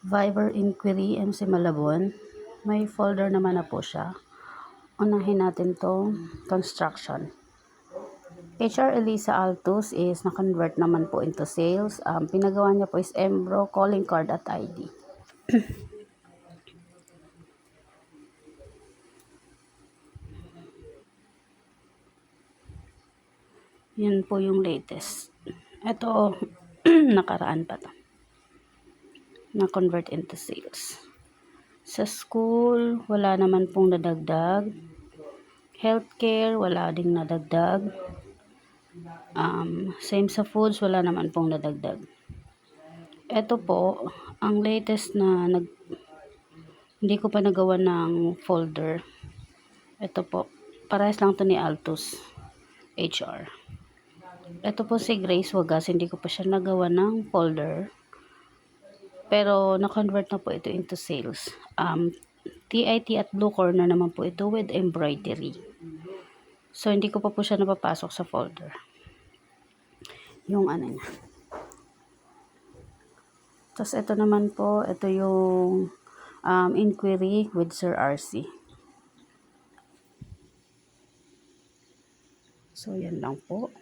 Viber Inquiry MC Malabon. May folder naman na po siya. Unahin natin tong construction. HR Elisa Altus is na-convert naman po into sales. Pinagawa niya po is Embro, calling card at ID. Yan po yung latest. Ito, nakaraan pa to. Na-convert into sales. Sa school, wala naman pong nadagdag. Healthcare, wala ding nadagdag. Same sa foods, wala naman pong nadagdag. Ito po, ang latest na hindi ko pa nagawa ng folder. Ito po, parehas lang to ni Altus HR. Ito po si Grace Wagas, hindi ko pa siya nagawa ng folder. Pero na-convert na po ito into sales. TIT at Blue Corner naman po ito with embroidery. So, hindi ko pa po siya napapasok sa folder. Yung ano niya. Tapos, ito naman po, ito yung inquiry with Sir RC. So, yan lang po.